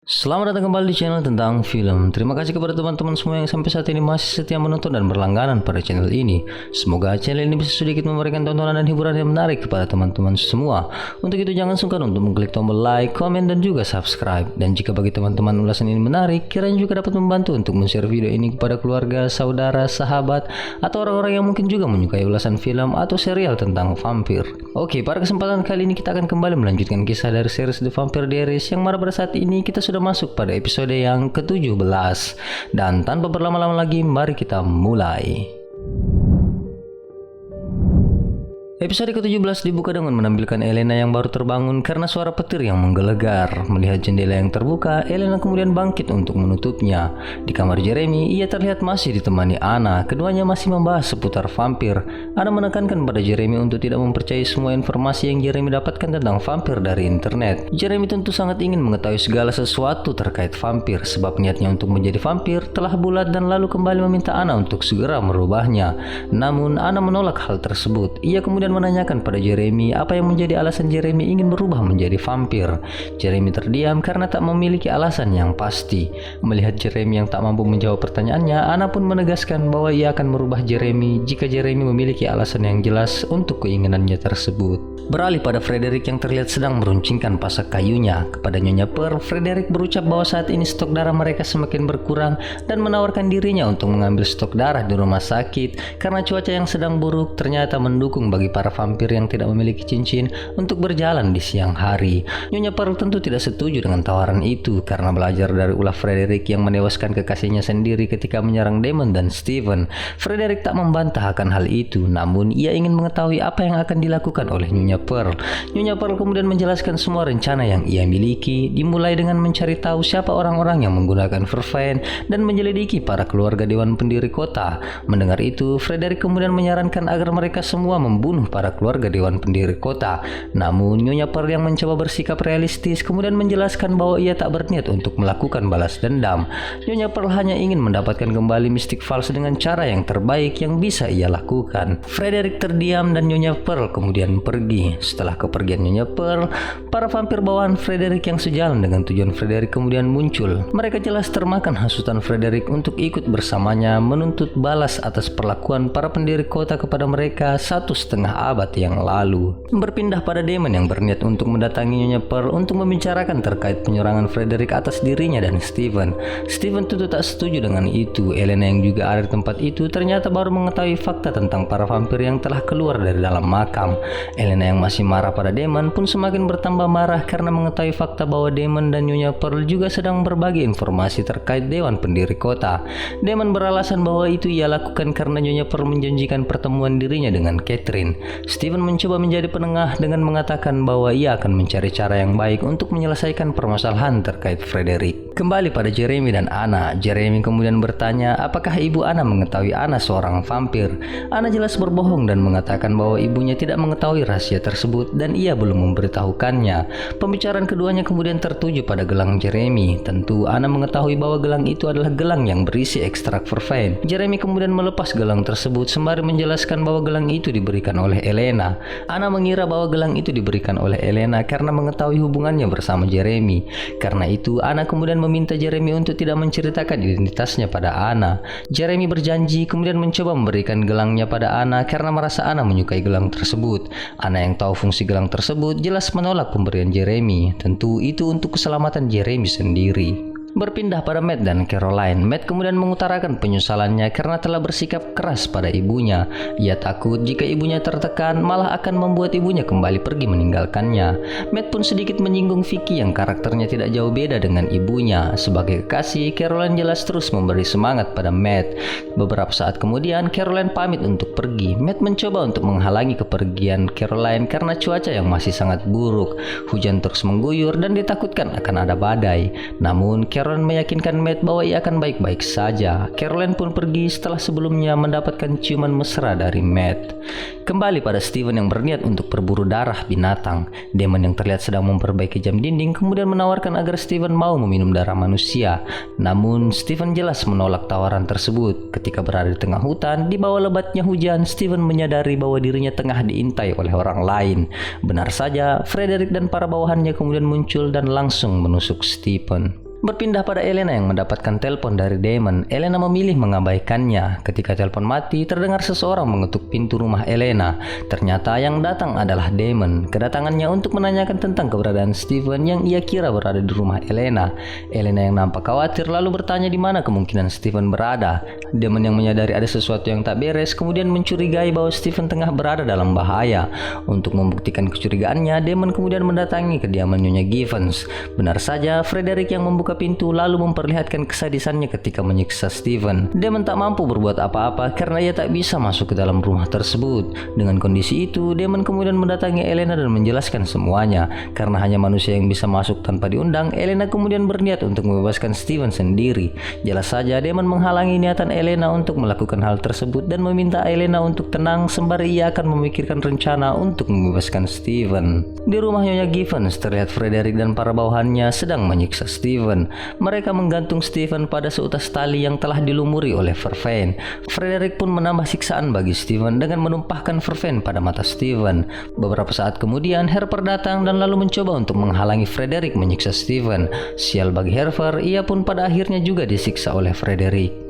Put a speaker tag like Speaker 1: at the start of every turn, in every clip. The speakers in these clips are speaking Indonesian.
Speaker 1: Selamat datang kembali di channel tentang film. Terima kasih kepada teman-teman semua yang sampai saat ini masih setia menonton dan berlangganan pada channel ini. Semoga channel ini bisa sedikit memberikan tontonan dan hiburan yang menarik kepada teman-teman semua. Untuk itu jangan sungkan untuk mengklik tombol like, komen, dan juga subscribe. Dan jika bagi teman-teman ulasan ini menarik, kiranya juga dapat membantu untuk men-share video ini kepada keluarga, saudara, sahabat, atau orang-orang yang mungkin juga menyukai ulasan film atau serial tentang vampir. Oke, pada kesempatan kali ini kita akan kembali melanjutkan kisah dari series The Vampire Diaries yang mana pada saat ini kita sudah masuk pada episode yang ke-17. Dan tanpa berlama-lama lagi, mari kita mulai. Episode ke-17 dibuka dengan menampilkan Elena yang baru terbangun karena suara petir yang menggelegar. Melihat jendela yang terbuka, Elena kemudian bangkit untuk menutupnya. Di kamar Jeremy, ia terlihat masih ditemani Anna. Keduanya masih membahas seputar vampir. Anna menekankan pada Jeremy untuk tidak mempercayai semua informasi yang Jeremy dapatkan tentang vampir dari internet. Jeremy tentu sangat ingin mengetahui segala sesuatu terkait vampir, sebab niatnya untuk menjadi vampir telah bulat dan lalu kembali meminta Anna untuk segera merubahnya. Namun Anna menolak hal tersebut. Ia kemudian menanyakan pada Jeremy apa yang menjadi alasan Jeremy ingin berubah menjadi vampir. Jeremy terdiam karena tak memiliki alasan yang pasti. Melihat Jeremy yang tak mampu menjawab pertanyaannya, Anna pun menegaskan bahwa ia akan merubah Jeremy jika Jeremy memiliki alasan yang jelas untuk keinginannya tersebut. Beralih pada Frederick yang terlihat sedang meruncingkan pasak kayunya. Kepada Nyonya Pearl, Frederick berucap bahwa saat ini stok darah mereka semakin berkurang dan menawarkan dirinya untuk mengambil stok darah di rumah sakit karena cuaca yang sedang buruk ternyata mendukung bagi para vampir yang tidak memiliki cincin untuk berjalan di siang hari. Nyonya Pearl tentu tidak setuju dengan tawaran itu karena belajar dari ulah Frederick yang menewaskan kekasihnya sendiri ketika menyerang Damon dan Steven. Frederick tak membantah akan hal itu, namun ia ingin mengetahui apa yang akan dilakukan oleh Nyonya Pearl. Nyonya Pearl kemudian menjelaskan semua rencana yang ia miliki, dimulai dengan mencari tahu siapa orang-orang yang menggunakan Vervain dan menyelidiki para keluarga dewan pendiri kota. Mendengar itu, Frederick kemudian menyarankan agar mereka semua membunuh para keluarga dewan pendiri kota. Namun Nyonya Pearl yang mencoba bersikap realistis kemudian menjelaskan bahwa ia tak berniat untuk melakukan balas dendam. Nyonya Pearl hanya ingin mendapatkan kembali Mystic Falls dengan cara yang terbaik yang bisa ia lakukan. Frederick terdiam dan Nyonya Pearl kemudian pergi. Setelah kepergian Nyonya Pearl, para vampir bawahan Frederick yang sejalan dengan tujuan Frederick kemudian muncul. Mereka jelas termakan hasutan Frederick untuk ikut bersamanya menuntut balas atas perlakuan para pendiri kota kepada mereka 1,5 abad yang lalu. Berpindah pada Damon yang berniat untuk mendatangi Nyonya Pearl untuk membicarakan terkait penyerangan Frederick atas dirinya dan Steven. Steven tentu tak setuju dengan itu. Elena yang juga ada di tempat itu ternyata baru mengetahui fakta tentang para vampir yang telah keluar dari dalam makam. Elena yang masih marah pada Damon pun semakin bertambah marah karena mengetahui fakta bahwa Damon dan Nyonya Pearl juga sedang berbagi informasi terkait dewan pendiri kota. Damon beralasan bahwa itu ia lakukan karena Nyonya Pearl menjanjikan pertemuan dirinya dengan Catherine. Steven mencoba menjadi penengah dengan mengatakan bahwa ia akan mencari cara yang baik untuk menyelesaikan permasalahan terkait Frederick. Kembali pada Jeremy dan Anna. Jeremy kemudian bertanya apakah ibu Anna mengetahui Anna seorang vampir. Anna jelas berbohong dan mengatakan bahwa ibunya tidak mengetahui rahasia tersebut dan ia belum memberitahukannya. Pembicaraan keduanya kemudian tertuju pada gelang Jeremy. Tentu Anna mengetahui bahwa gelang itu adalah gelang yang berisi ekstrak Vervain. Jeremy kemudian melepas gelang tersebut sembari menjelaskan bahwa gelang itu diberikan oleh Elena. Anna mengira bahwa gelang itu diberikan oleh Elena karena mengetahui hubungannya bersama Jeremy. Karena itu Anna kemudian meminta Jeremy untuk tidak menceritakan identitasnya pada Anna. Jeremy berjanji kemudian mencoba memberikan gelangnya pada Anna karena merasa Anna menyukai gelang tersebut. Anna yang tahu fungsi gelang tersebut jelas menolak pemberian Jeremy. Tentu itu untuk keselamatan Jeremy sendiri. Berpindah pada Matt dan Caroline. Matt kemudian mengutarakan penyesalannya karena telah bersikap keras pada ibunya. Ia takut jika ibunya tertekan malah akan membuat ibunya kembali pergi meninggalkannya. Matt pun sedikit menyinggung Vicky yang karakternya tidak jauh beda dengan ibunya. Sebagai kekasih, Caroline jelas terus memberi semangat pada Matt. Beberapa saat kemudian, Caroline pamit untuk pergi. Matt mencoba untuk menghalangi kepergian Caroline karena cuaca yang masih sangat buruk. Hujan terus mengguyur dan ditakutkan akan ada badai. Namun, Caroline meyakinkan Matt bahwa ia akan baik-baik saja. Caroline pun pergi setelah sebelumnya mendapatkan ciuman mesra dari Matt. Kembali pada Steven yang berniat untuk berburu darah binatang. Damon yang terlihat sedang memperbaiki jam dinding kemudian menawarkan agar Steven mau meminum darah manusia. Namun Steven jelas menolak tawaran tersebut. Ketika berada di tengah hutan, di bawah lebatnya hujan, Steven menyadari bahwa dirinya tengah diintai oleh orang lain. Benar saja, Frederick dan para bawahannya kemudian muncul dan langsung menusuk Steven. Berpindah pada Elena yang mendapatkan telepon dari Damon, Elena memilih mengabaikannya. Ketika telepon mati, terdengar seseorang mengetuk pintu rumah Elena. Ternyata yang datang adalah Damon. Kedatangannya untuk menanyakan tentang keberadaan Steven yang ia kira berada di rumah Elena. Elena yang nampak khawatir lalu bertanya di mana kemungkinan Steven berada. Damon yang menyadari ada sesuatu yang tak beres kemudian mencurigai bahwa Steven tengah berada dalam bahaya. Untuk membuktikan kecurigaannya, Damon kemudian mendatangi kediaman Nyonya Givens. Benar saja, Frederick yang membuka pintu lalu memperlihatkan kesadisannya ketika menyiksa Steven. Damon tak mampu berbuat apa-apa karena ia tak bisa masuk ke dalam rumah tersebut. Dengan kondisi itu, Damon kemudian mendatangi Elena dan menjelaskan semuanya. Karena hanya manusia yang bisa masuk tanpa diundang, Elena kemudian berniat untuk membebaskan Steven sendiri. Jelas saja Damon menghalangi niatan Elena untuk melakukan hal tersebut dan meminta Elena untuk tenang sembari ia akan memikirkan rencana untuk membebaskan Steven. Di rumah Nyonya Givens terlihat Frederick dan para bawahannya sedang menyiksa Steven. Mereka menggantung Steven pada seutas tali yang telah dilumuri oleh Vervain. Frederick pun menambah siksaan bagi Steven dengan menumpahkan Vervain pada mata Steven. Beberapa saat kemudian Harper datang dan lalu mencoba untuk menghalangi Frederick menyiksa Steven. Sial bagi Harper, ia pun pada akhirnya juga disiksa oleh Frederick.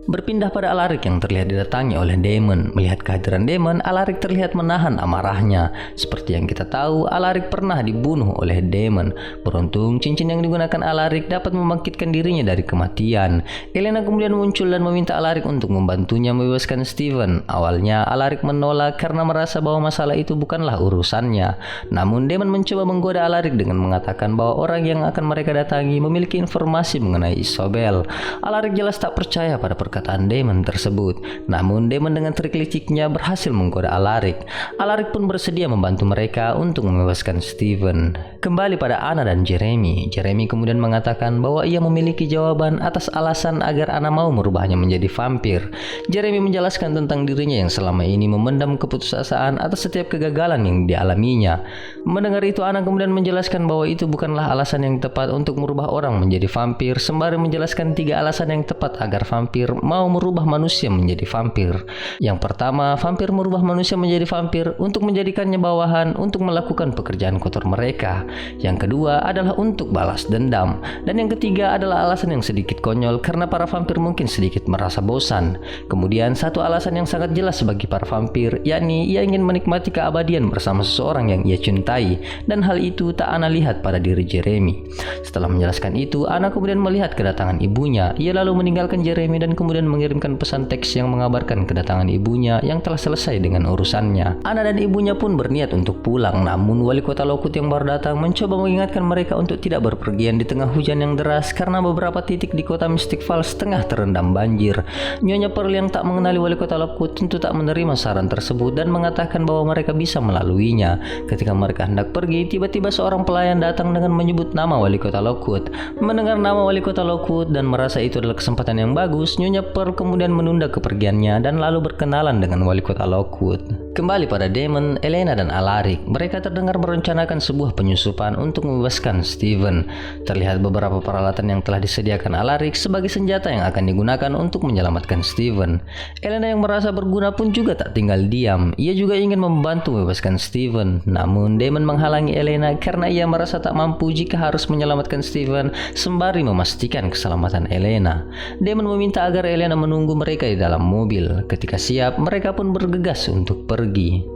Speaker 1: Berpindah pada Alaric yang terlihat didatangi oleh Damon. Melihat kehadiran Damon, Alaric terlihat menahan amarahnya. Seperti yang kita tahu, Alaric pernah dibunuh oleh Damon. Beruntung, cincin yang digunakan Alaric dapat membangkitkan dirinya dari kematian. Elena kemudian muncul dan meminta Alaric untuk membantunya membebaskan Steven. Awalnya, Alaric menolak karena merasa bahwa masalah itu bukanlah urusannya. Namun, Damon mencoba menggoda Alaric dengan mengatakan bahwa orang yang akan mereka datangi memiliki informasi mengenai Isobel. Alaric jelas tak percaya pada perkataan Damon tersebut. Namun Damon dengan trik liciknya berhasil menggoda Alaric. Alaric pun bersedia membantu mereka untuk membebaskan Steven. Kembali pada Anna dan Jeremy. Jeremy kemudian mengatakan bahwa ia memiliki jawaban atas alasan agar Anna mau merubahnya menjadi vampir. Jeremy menjelaskan tentang dirinya yang selama ini memendam keputusasaan atas setiap kegagalan yang dialaminya. Mendengar itu, Anna kemudian menjelaskan bahwa itu bukanlah alasan yang tepat untuk merubah orang menjadi vampir, sembari menjelaskan 3 alasan yang tepat agar vampir mau merubah manusia menjadi vampir. Yang pertama, vampir merubah manusia menjadi vampir untuk menjadikannya bawahan untuk melakukan pekerjaan kotor mereka. Yang kedua adalah untuk balas dendam. Dan yang ketiga adalah alasan yang sedikit konyol karena para vampir mungkin sedikit merasa bosan. Kemudian satu alasan yang sangat jelas bagi para vampir, yakni ia ingin menikmati keabadian bersama seseorang yang ia cintai. Dan hal itu tak Anna lihat pada diri Jeremy. Setelah menjelaskan itu, Anna kemudian melihat kedatangan ibunya. Ia lalu meninggalkan Jeremy dan kemudian mengirimkan pesan teks yang mengabarkan kedatangan ibunya yang telah selesai dengan urusannya. Anna dan ibunya pun berniat untuk pulang, namun wali kota Lockwood yang baru datang mencoba mengingatkan mereka untuk tidak berpergian di tengah hujan yang deras karena beberapa titik di kota Mystic Falls tengah terendam banjir. Nyonya Pearl yang tak mengenali wali kota Lockwood tentu tak menerima saran tersebut dan mengatakan bahwa mereka bisa melaluinya. Ketika mereka hendak pergi, tiba-tiba seorang pelayan datang dengan menyebut nama wali kota Lockwood. Mendengar nama wali kota Lockwood dan merasa itu adalah kesempatan yang bagus, Nyonya Pearl kemudian menunda kepergiannya dan lalu berkenalan dengan wali kota Lockwood. Kembali pada Damon, Elena dan Alaric. Mereka terdengar merencanakan sebuah penyusupan untuk membebaskan Steven. Terlihat beberapa peralatan yang telah disediakan Alaric sebagai senjata yang akan digunakan untuk menyelamatkan Steven. Elena yang merasa berguna pun juga tak tinggal diam. Ia juga ingin membantu membebaskan Steven. Namun Damon menghalangi Elena karena ia merasa tak mampu jika harus menyelamatkan Steven sembari memastikan keselamatan Elena. Damon meminta agar Elena menunggu mereka di dalam mobil. Ketika siap, mereka pun bergegas untuk pergi.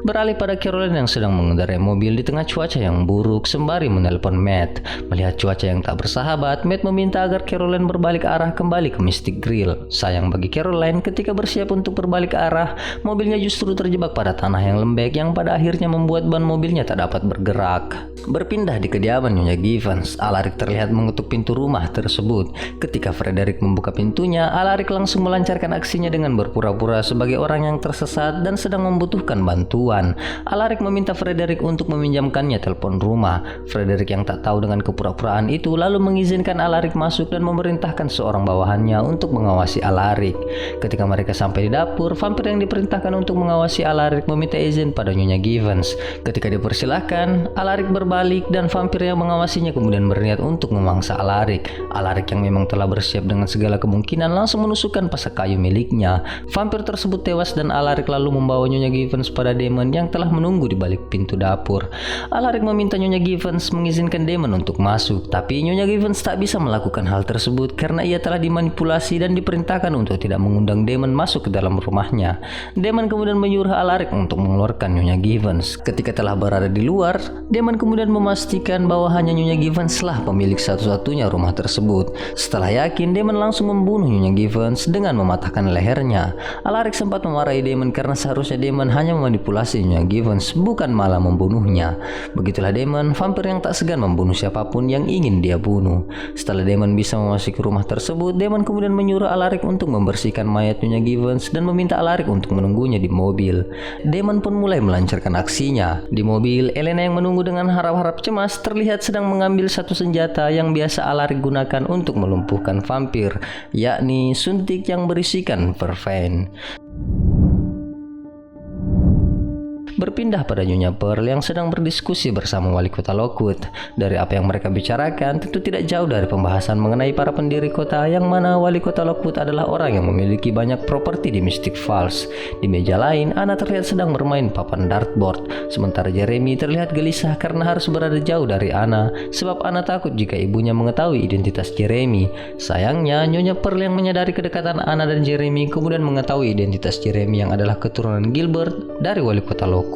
Speaker 1: Beralih pada Caroline yang sedang mengendarai mobil di tengah cuaca yang buruk sembari menelpon Matt. Melihat cuaca yang tak bersahabat, Matt meminta agar Caroline berbalik arah kembali ke Mystic Grill. Sayang bagi Caroline, ketika bersiap untuk berbalik arah, mobilnya justru terjebak pada tanah yang lembek yang pada akhirnya membuat ban mobilnya tak dapat bergerak. Berpindah di kediaman Nyonya Givens, Alaric terlihat mengetuk pintu rumah tersebut. Ketika Frederick membuka pintunya, Alaric langsung melancarkan aksinya dengan berpura-pura sebagai orang yang tersesat dan sedang membutuhkan bantuan. Alaric meminta Frederick untuk meminjamkannya telepon rumah. Frederick yang tak tahu dengan kepura-puraan itu lalu mengizinkan Alaric masuk dan memerintahkan seorang bawahannya untuk mengawasi Alaric. Ketika mereka sampai di dapur, vampir yang diperintahkan untuk mengawasi Alaric meminta izin pada Nyonya Givens. Ketika dipersilahkan, Alaric berbalik dan vampir yang mengawasinya kemudian berniat untuk memangsa Alaric. Alaric yang memang telah bersiap dengan segala kemungkinan langsung menusukkan pasak kayu miliknya. Vampir tersebut tewas dan Alaric lalu membawa Nyonya Givens Givens pada Damon yang telah menunggu di balik pintu dapur. Alaric meminta Nyonya Givens mengizinkan Damon untuk masuk, tapi Nyonya Givens tak bisa melakukan hal tersebut karena ia telah dimanipulasi dan diperintahkan untuk tidak mengundang Damon masuk ke dalam rumahnya. Damon kemudian menyuruh Alaric untuk mengeluarkan Nyonya Givens. Ketika telah berada di luar, Damon kemudian memastikan bahwa hanya Nyonya Givens lah pemilik satu-satunya rumah tersebut. Setelah yakin, Damon langsung membunuh Nyonya Givens dengan mematahkan lehernya. Alaric sempat memarahi Damon karena seharusnya Damon hanya memanipulasi Nyonya Givens, bukan malah membunuhnya. Begitulah Damon, vampir yang tak segan membunuh siapapun yang ingin dia bunuh. Setelah Damon bisa memasuki rumah tersebut, Damon kemudian menyuruh Alaric untuk membersihkan mayat Nyonya Givens dan meminta Alaric untuk menunggunya di mobil. Damon pun mulai melancarkan aksinya. Di mobil, Elena yang menunggu dengan harap-harap cemas terlihat sedang mengambil satu senjata yang biasa Alaric gunakan untuk melumpuhkan vampir, yakni suntik yang berisikan vervain. Berpindah pada Nyonya Pearl yang sedang berdiskusi bersama wali kota Lockwood. Dari apa yang mereka bicarakan tentu tidak jauh dari pembahasan mengenai para pendiri kota, yang mana wali kota Lockwood adalah orang yang memiliki banyak properti di Mystic Falls. Di meja lain, Anna terlihat sedang bermain papan dartboard, sementara Jeremy terlihat gelisah karena harus berada jauh dari Anna, sebab Anna takut jika ibunya mengetahui identitas Jeremy. Sayangnya, Nyonya Pearl yang menyadari kedekatan Anna dan Jeremy kemudian mengetahui identitas Jeremy yang adalah keturunan Gilbert dari wali kota Lockwood.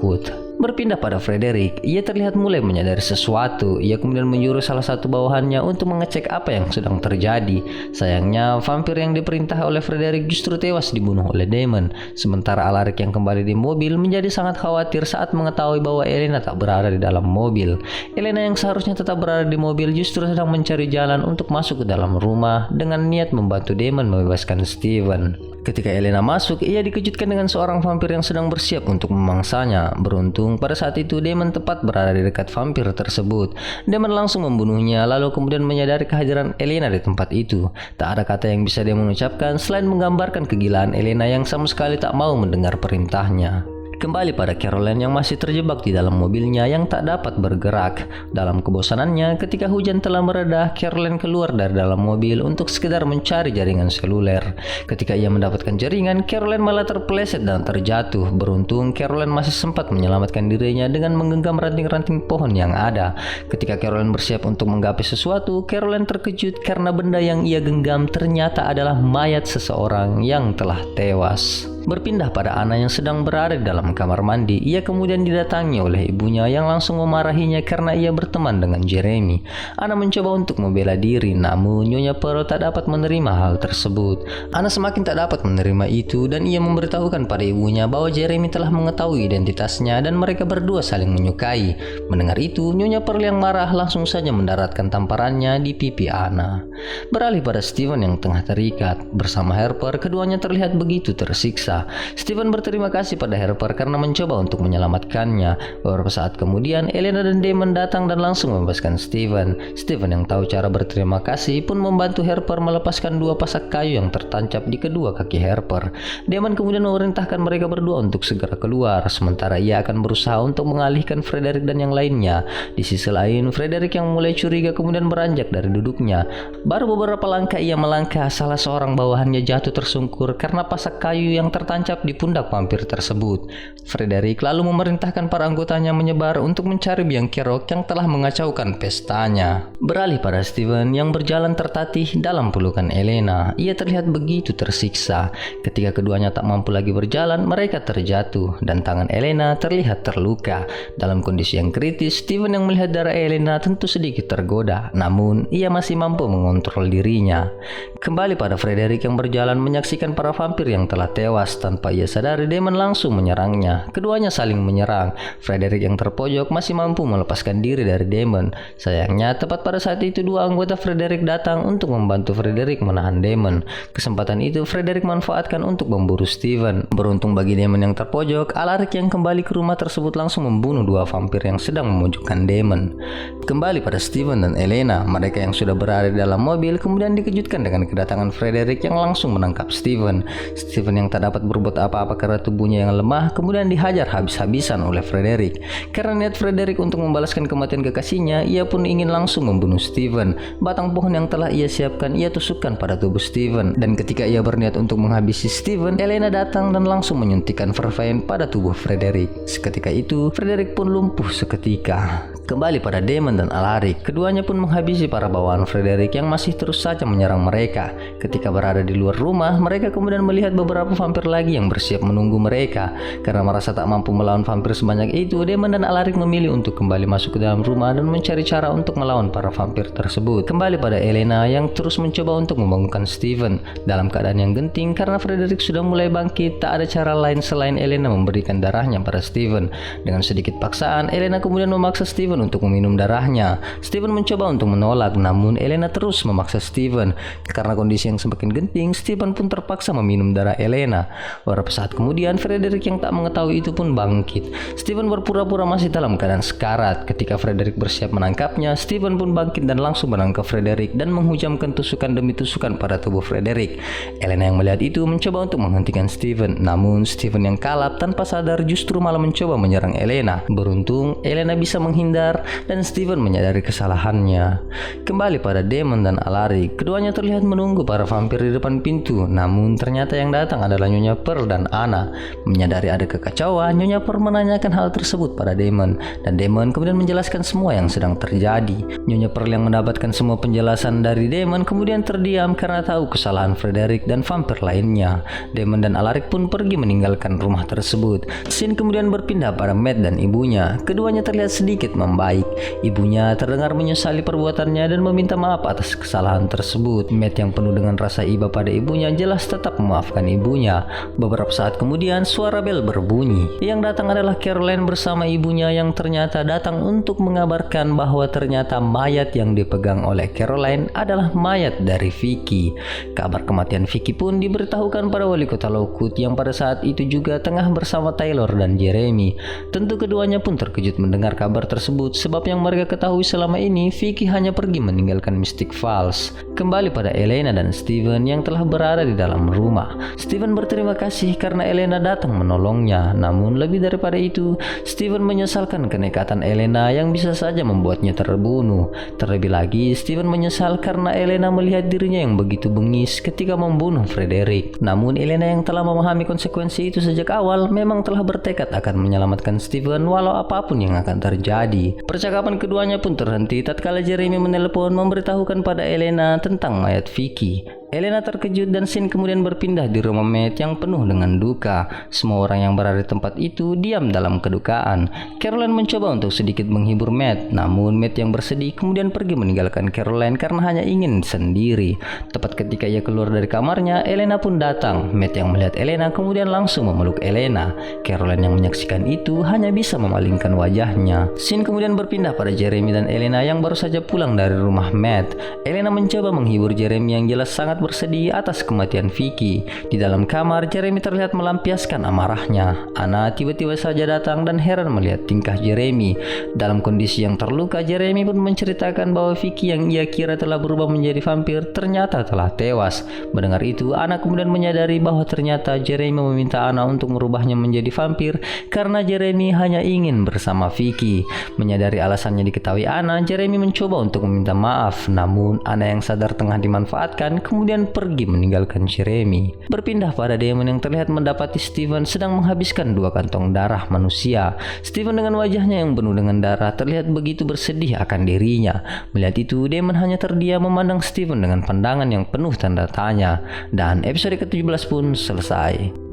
Speaker 1: Berpindah pada Frederick, ia terlihat mulai menyadari sesuatu. Ia kemudian menyuruh salah satu bawahannya untuk mengecek apa yang sedang terjadi. Sayangnya, vampir yang diperintah oleh Frederick justru tewas dibunuh oleh Damon. Sementara Alaric yang kembali di mobil menjadi sangat khawatir saat mengetahui bahwa Elena tak berada di dalam mobil. Elena yang seharusnya tetap berada di mobil justru sedang mencari jalan untuk masuk ke dalam rumah dengan niat membantu Damon membebaskan Steven. Ketika Elena masuk, ia dikejutkan dengan seorang vampir yang sedang bersiap untuk memangsanya. Beruntung, pada saat itu Damon tepat berada di dekat vampir tersebut. Damon langsung membunuhnya, lalu kemudian menyadari kehadiran Elena di tempat itu. Tak ada kata yang bisa Damon ucapkan selain menggambarkan kegilaan Elena yang sama sekali tak mau mendengar perintahnya. Kembali pada Caroline yang masih terjebak di dalam mobilnya yang tak dapat bergerak. Dalam kebosanannya, ketika hujan telah mereda, Caroline keluar dari dalam mobil untuk sekedar mencari jaringan seluler. Ketika ia mendapatkan jaringan, Caroline malah terpeleset dan terjatuh. Beruntung, Caroline masih sempat menyelamatkan dirinya dengan menggenggam ranting-ranting pohon yang ada. Ketika Caroline bersiap untuk menggapai sesuatu, Caroline terkejut karena benda yang ia genggam ternyata adalah mayat seseorang yang telah tewas. Berpindah pada Anna yang sedang berada di dalam kamar mandi, ia kemudian didatangi oleh ibunya yang langsung memarahinya karena ia berteman dengan Jeremy. Anna mencoba untuk membela diri, namun Nyonya Pearl tak dapat menerima hal tersebut. Anna semakin tak dapat menerima itu dan ia memberitahukan pada ibunya bahwa Jeremy telah mengetahui identitasnya dan mereka berdua saling menyukai. Mendengar itu, Nyonya Pearl yang marah langsung saja mendaratkan tamparannya di pipi Anna. Beralih pada Steven yang tengah terikat. Bersama Harper, keduanya terlihat begitu tersiksa. Steven berterima kasih pada Harper karena mencoba untuk menyelamatkannya. Beberapa saat kemudian, Elena dan Damon datang dan langsung membebaskan Steven. Steven yang tahu cara berterima kasih pun membantu Harper melepaskan dua pasak kayu yang tertancap di kedua kaki Harper. Damon kemudian memerintahkan mereka berdua untuk segera keluar, sementara ia akan berusaha untuk mengalihkan Frederick dan yang lainnya. Di sisi lain, Frederick yang mulai curiga kemudian beranjak dari duduknya. Baru beberapa langkah ia melangkah, salah seorang bawahannya jatuh tersungkur karena pasak kayu yang tertancap di pundak vampir tersebut. Frederick lalu memerintahkan para anggotanya menyebar untuk mencari biang kerok yang telah mengacaukan pestanya. Beralih pada Steven yang berjalan tertatih dalam pelukan Elena. Ia terlihat begitu tersiksa. Ketika keduanya tak mampu lagi berjalan, mereka terjatuh dan tangan Elena terlihat terluka. Dalam kondisi yang kritis, Steven yang melihat darah Elena tentu sedikit tergoda, namun ia masih mampu mengontrol dirinya. Kembali pada Frederick yang berjalan menyaksikan para vampir yang telah tewas. Tanpa ia sadari, Damon langsung menyerangnya. Keduanya saling menyerang. Frederick yang terpojok masih mampu melepaskan diri dari Damon. Sayangnya, tepat pada saat itu dua anggota Frederick datang untuk membantu Frederick menahan Damon. Kesempatan itu Frederick manfaatkan untuk memburu Steven. Beruntung bagi Damon yang terpojok, Alaric yang kembali ke rumah tersebut langsung membunuh dua vampir yang sedang memojokkan Damon. Kembali pada Steven dan Elena, mereka yang sudah berada di dalam mobil kemudian dikejutkan dengan kedatangan Frederick yang langsung menangkap Steven. Steven yang tak dapat dapat berbuat apa-apa karena tubuhnya yang lemah, kemudian dihajar habis-habisan oleh Frederick. Karena niat Frederick untuk membalaskan kematian kekasihnya, ia pun ingin langsung membunuh Steven. Batang pohon yang telah ia siapkan ia tusukkan pada tubuh Steven, dan ketika ia berniat untuk menghabisi Steven, Elena datang dan langsung menyuntikkan Vervain pada tubuh Frederick. Seketika itu, Frederick pun lumpuh seketika. Kembali pada Damon dan Alaric, keduanya pun menghabisi para bawaan Frederick yang masih terus saja menyerang mereka. Ketika berada di luar rumah, mereka kemudian melihat beberapa vampir lagi yang bersiap menunggu mereka. Karena merasa tak mampu melawan vampir sebanyak itu, Damon dan Alaric memilih untuk kembali masuk ke dalam rumah dan mencari cara untuk melawan para vampir tersebut. Kembali pada Elena yang terus mencoba untuk membangunkan Steven dalam keadaan yang genting karena Frederick sudah mulai bangkit. Tak ada cara lain selain Elena memberikan darahnya pada Steven. Dengan sedikit paksaan, Elena kemudian memaksa Steven untuk meminum darahnya. Steven mencoba untuk menolak, namun Elena terus memaksa Steven. Karena kondisi yang semakin genting, Steven pun terpaksa meminum darah Elena. Beberapa saat kemudian, Frederick yang tak mengetahui itu pun bangkit. Steven berpura-pura masih dalam keadaan sekarat. Ketika Frederick bersiap menangkapnya, Steven pun bangkit dan langsung menangkap Frederick dan menghujamkan tusukan demi tusukan pada tubuh Frederick. Elena yang melihat itu mencoba untuk menghentikan Steven, namun Steven yang kalap tanpa sadar justru malah mencoba menyerang Elena. Beruntung, Elena bisa menghindar dan Steven menyadari kesalahannya. Kembali pada Damon dan Alaric, keduanya terlihat menunggu para vampir di depan pintu, namun ternyata yang datang adalah Nyonya Pearl dan Anna. Menyadari ada kekacauan, Nyonya Pearl menanyakan hal tersebut pada Damon, dan Damon kemudian menjelaskan semua yang sedang terjadi. Nyonya Pearl yang mendapatkan semua penjelasan dari Damon kemudian terdiam karena tahu kesalahan Frederick dan vampir lainnya. Damon dan Alaric pun pergi meninggalkan rumah tersebut. Scene kemudian berpindah pada Matt dan ibunya. Keduanya terlihat sedikit membaik. Ibunya terdengar menyesali perbuatannya dan meminta maaf atas kesalahan tersebut. Matt yang penuh dengan rasa iba pada ibunya jelas tetap memaafkan ibunya. Beberapa saat kemudian suara bel berbunyi. Yang datang adalah Caroline bersama ibunya yang ternyata datang untuk mengabarkan bahwa ternyata mayat yang dipegang oleh Caroline adalah mayat dari Vicky. Kabar kematian Vicky pun diberitahukan pada wali kota Lockwood yang pada saat itu juga tengah bersama Taylor dan Jeremy. Tentu keduanya pun terkejut mendengar kabar tersebut, sebab yang mereka ketahui selama ini Vicky hanya pergi meninggalkan Mystic Falls. Kembali pada Elena dan Steven yang telah berada di dalam rumah. Steven berterima kasih karena Elena datang menolongnya, namun lebih daripada itu Steven menyesalkan kenekatan Elena yang bisa saja membuatnya terbunuh. Terlebih lagi Steven menyesal karena Elena melihat dirinya yang begitu bengis ketika membunuh Frederick. Namun Elena yang telah memahami konsekuensi itu sejak awal memang telah bertekad akan menyelamatkan Steven walau apapun yang akan terjadi. Percakapan keduanya pun terhenti tatkala Jeremy menelepon memberitahukan pada Elena tentang mayat Vicky. Elena terkejut dan scene kemudian berpindah di rumah Matt yang penuh dengan duka. Semua orang yang berada di tempat itu diam dalam kedukaan. Caroline mencoba untuk sedikit menghibur Matt, namun Matt yang bersedih kemudian pergi meninggalkan Caroline karena hanya ingin sendiri. Tepat ketika ia keluar dari kamarnya, Elena pun datang. Matt yang melihat Elena kemudian langsung memeluk Elena. Caroline yang menyaksikan itu hanya bisa memalingkan wajahnya. Scene kemudian berpindah pada Jeremy dan Elena yang baru saja pulang dari rumah Matt. Elena mencoba menghibur Jeremy yang jelas sangat bersedih atas kematian Vicky. Di dalam kamar, Jeremy terlihat melampiaskan amarahnya. Anna tiba-tiba saja datang dan heran melihat tingkah Jeremy. Dalam kondisi yang terluka, Jeremy pun menceritakan bahwa Vicky yang ia kira telah berubah menjadi vampir ternyata telah tewas. Mendengar itu, Anna kemudian menyadari bahwa ternyata Jeremy meminta Anna untuk merubahnya menjadi vampir karena Jeremy hanya ingin bersama Vicky. Menyadari alasannya diketahui Anna, Jeremy mencoba untuk meminta maaf, namun Anna yang sadar tengah dimanfaatkan kemudian pergi meninggalkan Jeremy. Berpindah pada Damon yang terlihat mendapati Steven sedang menghabiskan 2 kantong darah manusia. Steven dengan wajahnya yang penuh dengan darah terlihat begitu bersedih akan dirinya. Melihat itu, Damon hanya terdiam memandang Steven dengan pandangan yang penuh tanda tanya. Dan episode ke-17 pun selesai.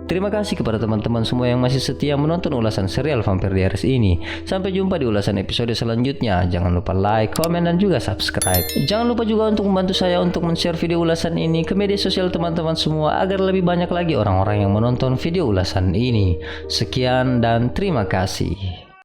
Speaker 1: Terima kasih kepada teman-teman semua yang masih setia menonton ulasan serial Vampir Diaries ini. Sampai jumpa di ulasan episode selanjutnya. Jangan lupa like, komen, dan juga subscribe. Jangan lupa juga untuk membantu saya untuk men-share video ulasan ini ke media sosial teman-teman semua agar lebih banyak lagi orang-orang yang menonton video ulasan ini. Sekian dan terima kasih.